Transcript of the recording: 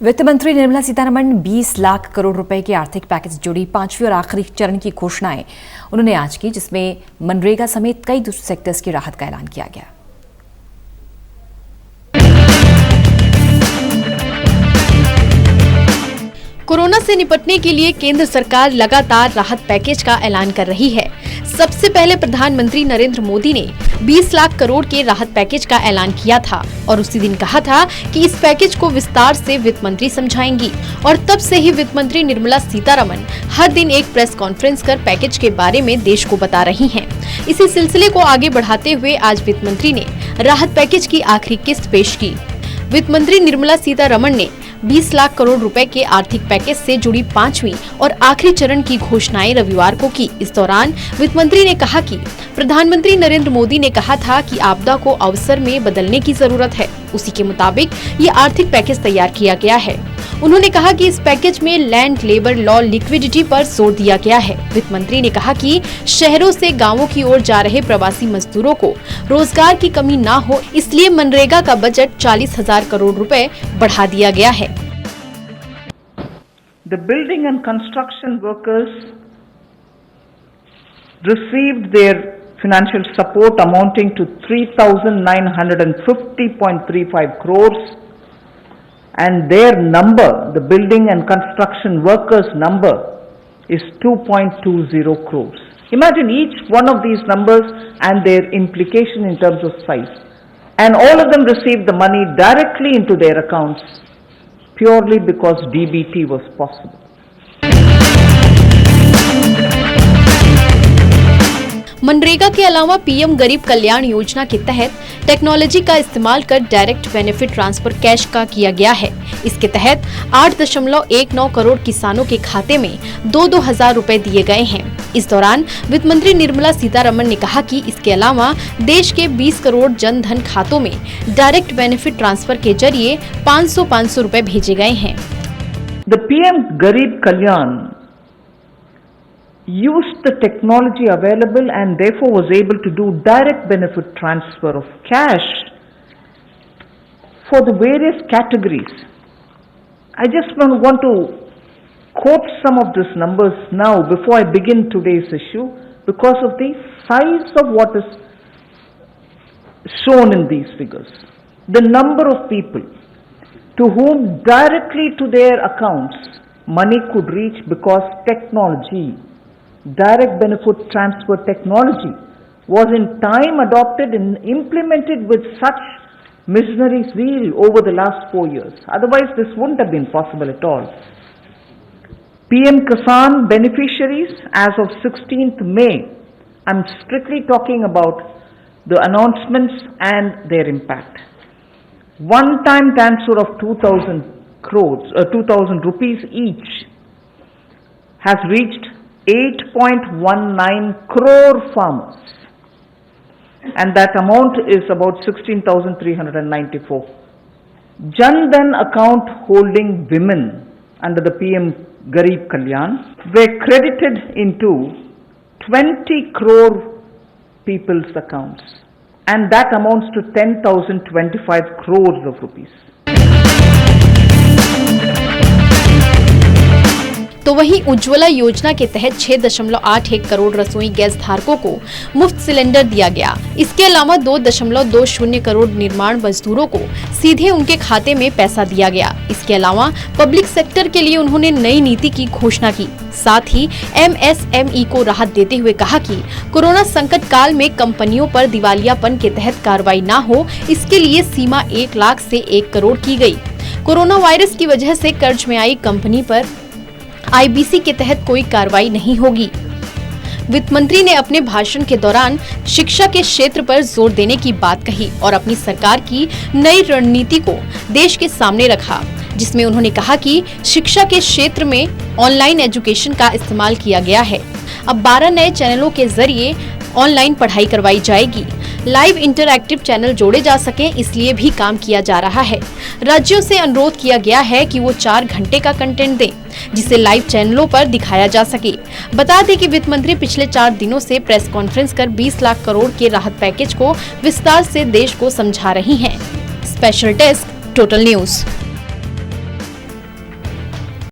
वित्त मंत्री निर्मला सीतारमण 20 लाख करोड़ रुपए के आर्थिक पैकेज जुड़ी पांचवी और आखिरी चरण की घोषणाएं उन्होंने आज की, जिसमें मनरेगा समेत कई दूसरे सेक्टर्स की राहत का ऐलान किया गया। कोरोना से निपटने के लिए केंद्र सरकार लगातार राहत पैकेज का ऐलान कर रही है। सबसे पहले प्रधानमंत्री नरेंद्र मोदी ने 20 लाख करोड़ के राहत पैकेज का ऐलान किया था और उसी दिन कहा था कि इस पैकेज को विस्तार से वित्त मंत्री समझाएंगी। और तब से ही वित्त मंत्री निर्मला सीतारमण हर दिन एक प्रेस कॉन्फ्रेंस कर पैकेज के बारे में देश को बता रही हैं। इसी सिलसिले को आगे बढ़ाते हुए आज वित्त मंत्री ने राहत पैकेज की आखिरी किस्त पेश की। वित्त मंत्री निर्मला सीतारमण ने 20 लाख करोड़ रुपए के आर्थिक पैकेज से जुड़ी पांचवी और आखिरी चरण की घोषणाएं रविवार को की। इस दौरान वित्त मंत्री ने कहा कि प्रधानमंत्री नरेंद्र मोदी ने कहा था कि आपदा को अवसर में बदलने की जरूरत है। उसी के मुताबिक ये आर्थिक पैकेज तैयार किया गया है। उन्होंने कहा कि इस पैकेज में लैंड, लेबर, लॉ, लिक्विडिटी पर जोर दिया गया है। वित्त मंत्री ने कहा कि शहरों से गांवों की ओर जा रहे प्रवासी मजदूरों को रोजगार की कमी न हो, इसलिए मनरेगा का बजट 40,000 करोड़ रुपए बढ़ा दिया गया है। The building and construction workers received their financial support amounting to 3,950.35 crores, and their number, the building and construction workers number, is 2.20 crores. Imagine each one of these numbers and their implication in terms of size. And all of them received the money directly into their accounts purely because DBT was possible. MNREGA के अलावा PM गरीब कल्याण योजना के तहत technology का इस्तेमाल कर direct benefit transfer cash का किया गया है। इसके तहत 8.19 करोड़ किसानों के खाते में 2-2 हजार रुपए दिए गए हैं। इस दौरान वित्त मंत्री निर्मला सीतारमण ने कहा कि इसके अलावा देश के 20 करोड़ जन धन खातों में डायरेक्ट बेनिफिट ट्रांसफर के जरिए 500 रुपए भेजे गए हैं। The PM Garib Kalyan used the technology available and therefore was able to do direct benefit transfer of cash for the various categories. I just want to quote some of these numbers now before I begin today's issue, because of the size of what is shown in these figures. The number of people to whom directly to their accounts money could reach because technology, direct benefit transfer technology, was in time adopted and implemented with such missionary zeal over the last 4 years. Otherwise, this wouldn't have been possible at all. PM Kisan beneficiaries as of 16th May, I'm strictly talking about the announcements and their impact. One-time transfer of 2,000 rupees each has reached 8.19 crore farmers, and that amount is about 16,394. Jan Dhan account holding women under the PM Garib Kalyan were credited into 20 crore people's accounts, and that amounts to 10,025 crores of rupees. तो वहीं उज्ज्वला योजना के तहत 6.81 करोड़ रसोई gas धारकों को मुफ्त cylinder दिया गया। इसके अलावा 2.20 करोड़ निर्माण मजदूरों को सीधे उनके खाते में पैसा दिया गया। इसके अलावा पब्लिक सेक्टर के लिए उन्होंने नई नीति की घोषणा की। साथ ही MSME को राहत देते हुए कहा कि कोरोना संकट काल में कंपनियों पर दिवालियापन के तहत कार्रवाई न हो, इसके लिए सीमा 1 लाख से 1 करोड़ की गई। कोरोना वायरस की वजह से कर्ज में आई कंपनी पर IBC के तहत कोई कार्रवाई नहीं होगी। वित्त मंत्री ने अपने भाषण के दौरान शिक्षा के क्षेत्र पर जोर देने की बात कही और अपनी सरकार की नई रणनीति को देश के सामने रखा, जिसमें उन्होंने कहा कि शिक्षा के क्षेत्र में ऑनलाइन एजुकेशन का इस्तेमाल किया गया है। अब 12 नए चैनलों के जरिए ऑनलाइन पढ़ाई करवाई जाएगी। लाइव इंटरएक्टिव चैनल जोड़े जा सकें, इसलिए भी काम किया जा रहा है। राज्यों से अनुरोध किया गया है कि वो 4 घंटे का कंटेंट दें, जिसे लाइव चैनलों पर दिखाया जा सके। बता दें कि वित्त मंत्री पिछले 4 दिनों से प्रेस कॉन्फ्रेंस कर 20 लाख करोड़ के राहत पैकेज को विस्तार से देश को समझा रही हैं। Special desk, total news.